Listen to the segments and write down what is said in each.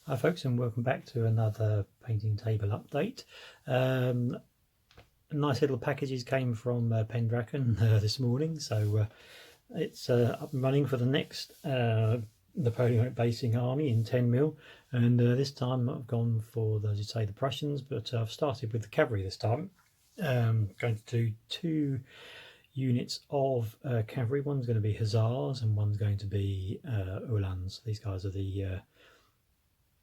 Hi folks, and welcome back to another painting table update. Nice little packages came from Pendraken this morning, so it's up and running for the next Napoleonic basing army in 10mm, and this time I've gone for, as you say, the Prussians, but I've started with the cavalry this time. Going to do 2 units of cavalry. One's going to be hussars and one's going to be uhlans. These guys are the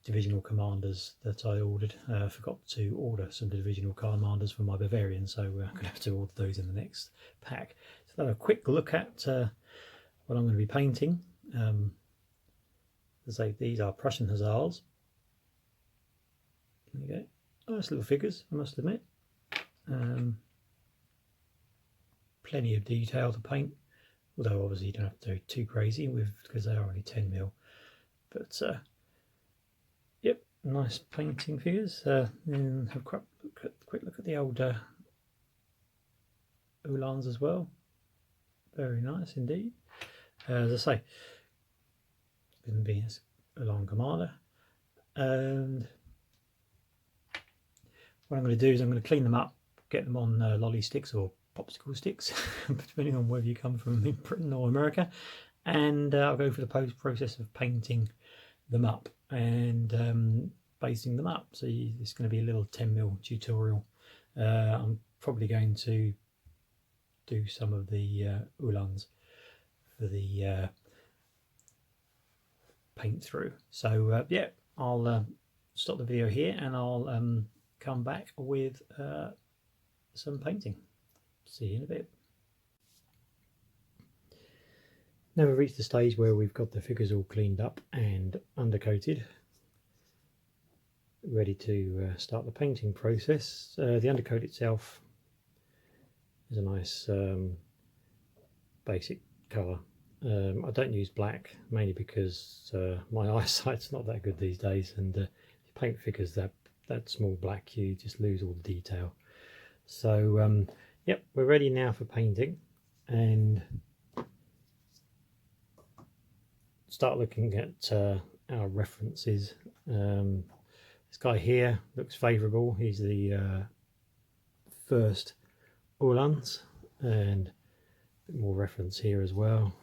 divisional commanders that I ordered. Forgot to order some divisional commanders for my Bavarian, so I'm going to have to order those in the next pack. So have a quick look at what I'm going to be painting. As I say, these are Prussian hussars. There you go. Nice little figures, I must admit. Plenty of detail to paint, although obviously you don't have to go too crazy because they are only 10mm. But yep, nice painting figures. And have a quick look at the old uhlans as well. Very nice indeed. As I say, going to be a Uhlan commander. And what I'm going to do is I'm going to clean them up, get them on lolly sticks or popsicle sticks, depending on whether you come from Britain or America. And I'll go for the process of painting them up and basing them up. So it's going to be a little 10mm tutorial. I'm probably going to do some of the uhlans for the paint through. So yeah, I'll stop the video here and I'll come back with some painting. See you in a bit. Now we've reached the stage where we've got the figures all cleaned up and undercoated, ready to start the painting process. The undercoat itself is a nice basic colour. I don't use black, mainly because my eyesight's not that good these days, and if you paint figures that small black, you just lose all the detail. So yep, we're ready now for painting and start looking at our references. This guy here looks favourable. He's the first uhlans, and a bit more reference here as well.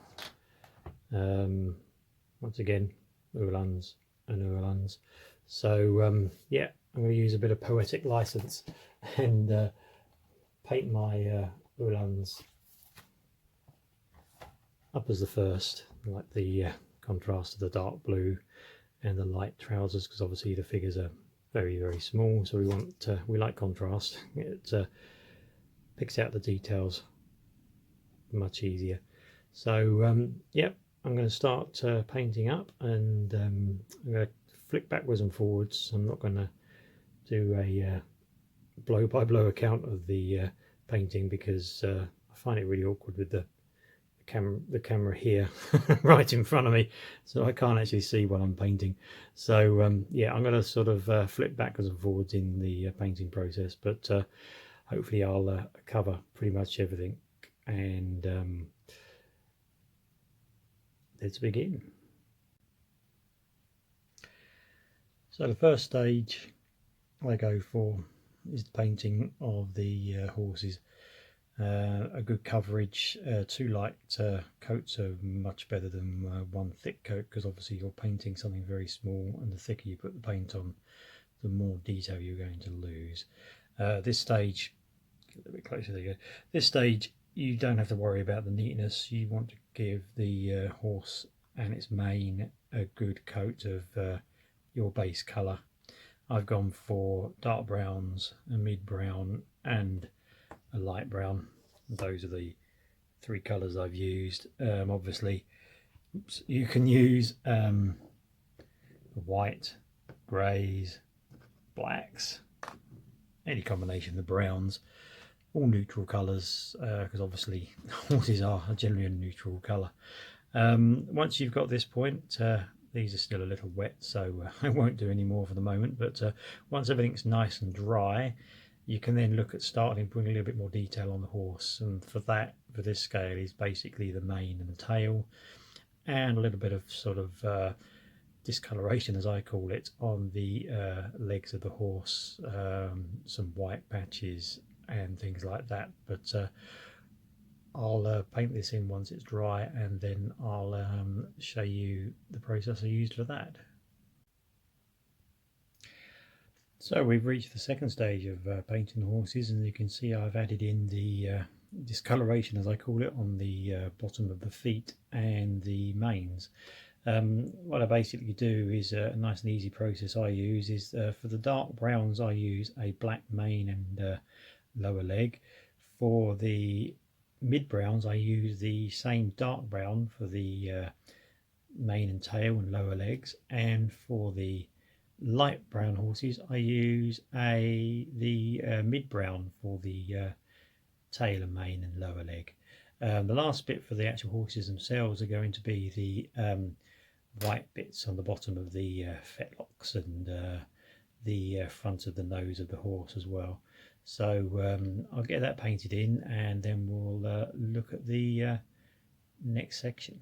Once again, uhlans and uhlans. So yeah, I'm going to use a bit of poetic license and paint my uhlans up as the first, like the contrast of the dark blue and the light trousers, because obviously the figures are very, very small, so we like contrast. It picks out the details much easier. So yeah, I'm going to start painting up, and I'm going to flick backwards and forwards. I'm not going to do a blow by blow account of the painting, because I find it really awkward with the camera here right in front of me, so I can't actually see what I'm painting. So yeah, I'm going to sort of flip backwards and forwards in the painting process, but hopefully I'll cover pretty much everything. And let's begin. So the first stage I go for is the painting of the horses. A good coverage. 2 light coats are much better than 1 thick coat, because obviously you're painting something very small, and the thicker you put the paint on, the more detail you're going to lose. This stage, get a little bit closer, there you go. This stage you don't have to worry about the neatness. You want to give the horse and its mane a good coat of your base colour. I've gone for dark browns, a mid brown and a light brown. Those are the 3 colours I've used. Obviously you can use white, greys, blacks, any combination of browns, all neutral colours, because obviously horses are generally a neutral colour. Once you've got this point, these are still a little wet, so I won't do any more for the moment, but once everything's nice and dry, you can then look at starting putting a little bit more detail on the horse. And for this scale, is basically the mane and the tail, and a little bit of sort of discoloration, as I call it, on the legs of the horse, some white patches and things like that. But I'll paint this in once it's dry, and then I'll show you the process I used for that. So we've reached the second stage of painting the horses, and you can see I've added in the discoloration, as I call it, on the bottom of the feet and the manes. What I basically do is a nice and easy process I use is for the dark browns I use a black mane and lower leg. For the mid browns I use the same dark brown for the mane and tail and lower legs, and for the light brown horses I use the mid brown for the tail and mane and lower leg. The last bit for the actual horses themselves are going to be the white bits on the bottom of the fetlocks and the front of the nose of the horse as well. So I'll get that painted in, and then we'll look at the next section.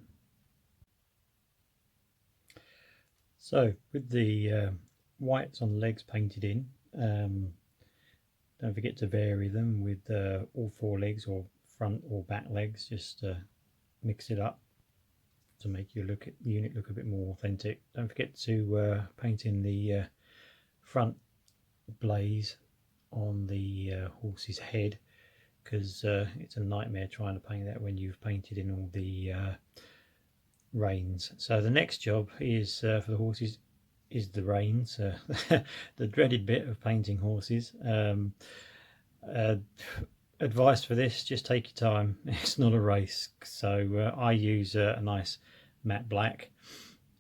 So with the whites on the legs painted in, don't forget to vary them with all four legs, or front or back legs. Just mix it up to make your unit look a bit more authentic. Don't forget to paint in the front blaze on the horse's head, because it's a nightmare trying to paint that when you've painted in all the reins. So the next job is for the horses is the reins, the dreaded bit of painting horses. Advice for this: just take your time. It's not a race. So I use a nice matte black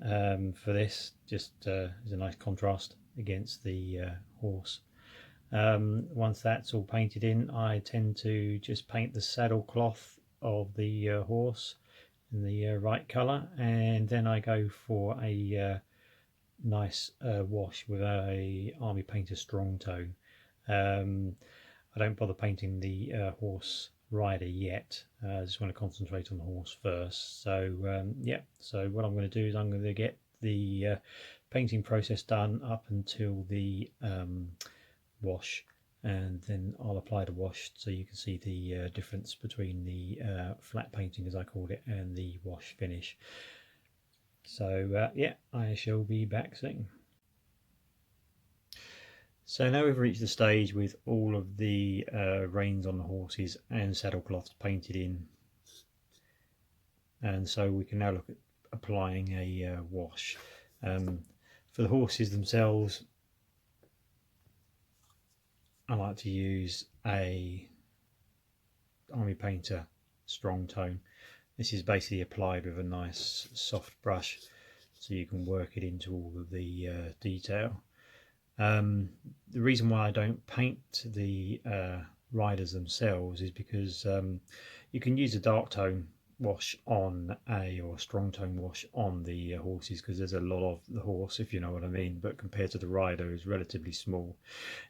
for this, just as a nice contrast against the horse. Once that's all painted in, I tend to just paint the saddle cloth of the horse in the right colour, and then I go for a nice wash with a Army Painter strong tone. I don't bother painting the horse rider yet. I just want to concentrate on the horse first. So yeah, so what I'm going to do is I'm going to get the painting process done up until the wash, and then I'll apply the wash so you can see the difference between the flat painting, as I called it, and the wash finish. So yeah, I shall be back soon. So now we've reached the stage with all of the reins on the horses and saddle cloths painted in, and so we can now look at applying a wash. For the horses themselves, I like to use a Army Painter strong tone. This is basically applied with a nice soft brush, so you can work it into all of the detail. The reason why I don't paint the riders themselves is because you can use a dark tone wash on or strong tone wash on the horses, because there's a lot of the horse, if you know what I mean, but compared to the rider is relatively small,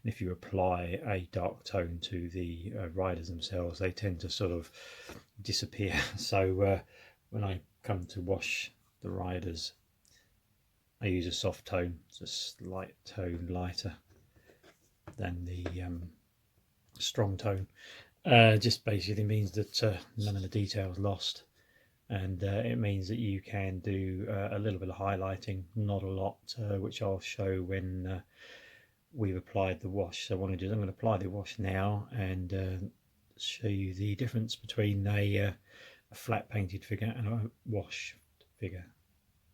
and if you apply a dark tone to the riders themselves, they tend to sort of disappear. So when I come to wash the riders, I use a soft tone. It's a slight tone lighter than the strong tone. Just basically means that none of the detail is lost, and it means that you can do a little bit of highlighting, not a lot, which I'll show when we've applied the wash. So what I'm going to do is I'm going to apply the wash now and show you the difference between a flat painted figure and a wash figure.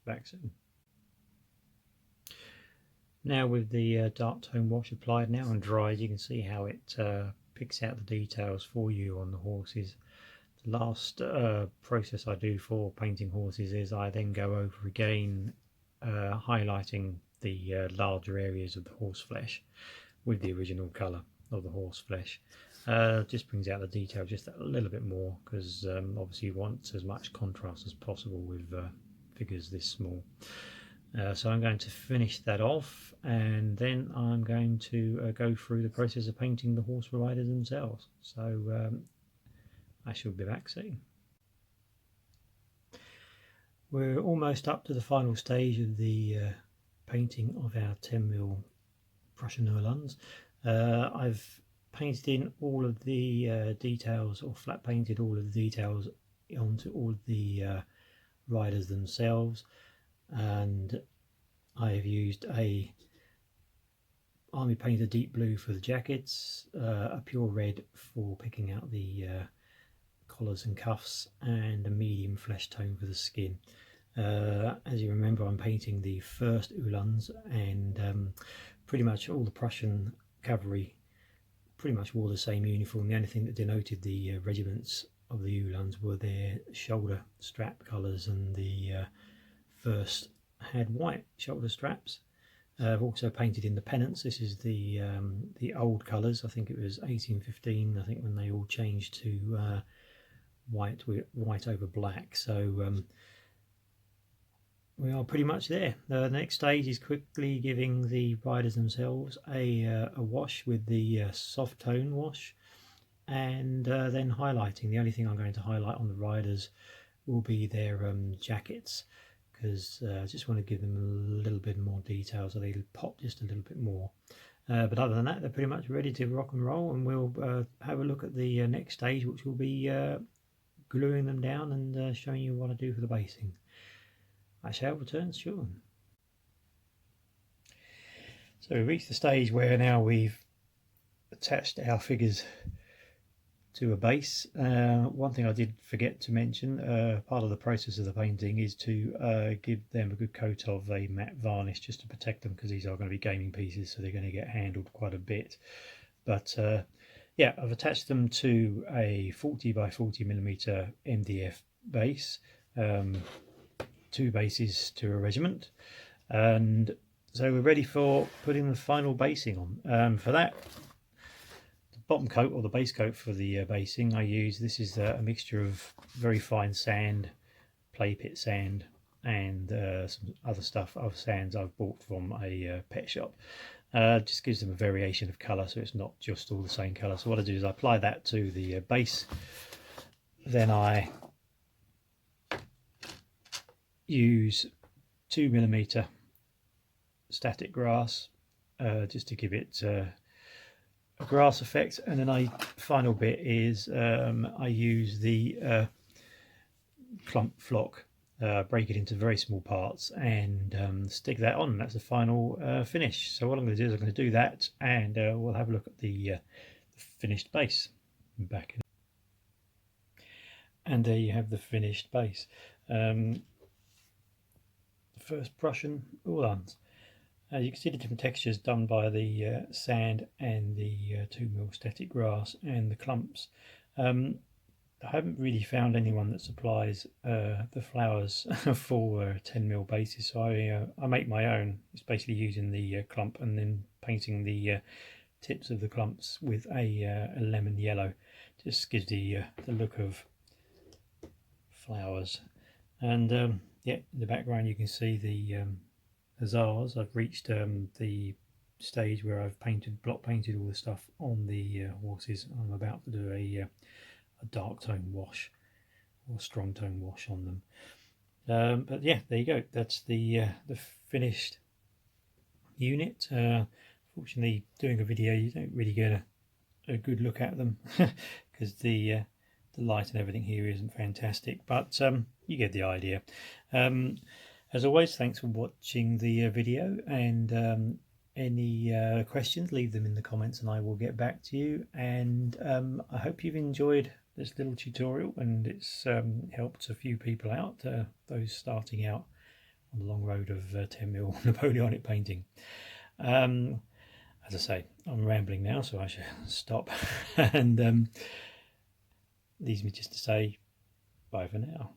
Back soon. Now with the dark tone wash applied now and dried, you can see how it picks out the details for you on the horses. The last process I do for painting horses is I then go over again highlighting the larger areas of the horse flesh with the original colour of the horse flesh. Just brings out the detail just a little bit more, because obviously you want as much contrast as possible with figures this small. So I'm going to finish that off, and then I'm going to go through the process of painting the horse riders themselves. So I shall be back soon. We're almost up to the final stage of the painting of our 10mm Prussian uhlans. I've painted in all of the details, or flat painted all of the details onto all of the riders themselves, and I have used a army painter deep blue for the jackets, a pure red for picking out the collars and cuffs, and a medium flesh tone for the skin. As you remember, I'm painting the first uhlans, and pretty much all the Prussian cavalry pretty much wore the same uniform. The only thing that denoted the regiments of the uhlans were their shoulder strap colours, and the first had white shoulder straps. I've also painted in the pennants. This is the old colours. I think it was 1815. I think when they all changed to white over black. So we are pretty much there. The next stage is quickly giving the riders themselves a wash with the soft tone wash, and then highlighting. The only thing I'm going to highlight on the riders will be their jackets, because I just want to give them a little bit more detail so they'll pop just a little bit more. But other than that, they're pretty much ready to rock and roll, and we'll have a look at the next stage, which will be gluing them down and showing you what I do for the basing. I shall return soon. So we've reached the stage where now we've attached our figures to a base. One thing I did forget to mention, part of the process of the painting is to give them a good coat of a matte varnish, just to protect them, because these are going to be gaming pieces, so they're going to get handled quite a bit. But yeah, I've attached them to a 40 by 40mm MDF base, 2 bases to a regiment, and so we're ready for putting the final basing on. For that, bottom coat, or the base coat for the basing, I use, this is a mixture of very fine sand, play pit sand, and some other stuff, other sands I've bought from a pet shop. Just gives them a variation of colour, so it's not just all the same colour. So what I do is I apply that to the base, then I use 2mm static grass just to give it a grass effect, and then final bit is I use the clump flock, break it into very small parts, and stick that on. That's the final finish. So what I'm going to do is I'm going to do that, and we'll have a look at the finished base. Back in. And there you have the finished base. First Prussian uhlans. You can see the different textures done by the sand and the 2mm static grass and the clumps. I haven't really found anyone that supplies the flowers for 10mm bases, so I make my own. It's basically using the clump and then painting the tips of the clumps with a lemon yellow. Just gives the look of flowers. And yeah, in the background you can see the hussars. I've reached the stage where I've block painted all the stuff on the horses. I'm about to do a dark tone wash, or strong tone wash on them. But yeah, there you go. That's the finished unit. Fortunately, doing a video, you don't really get a good look at them because the light and everything here isn't fantastic, but you get the idea. As always, thanks for watching the video, and any questions, leave them in the comments and I will get back to you. And I hope you've enjoyed this little tutorial, and it's helped a few people out, those starting out on the long road of 10mm Napoleonic painting. As I say, I'm rambling now, so I should stop. And leaves me just to say bye for now.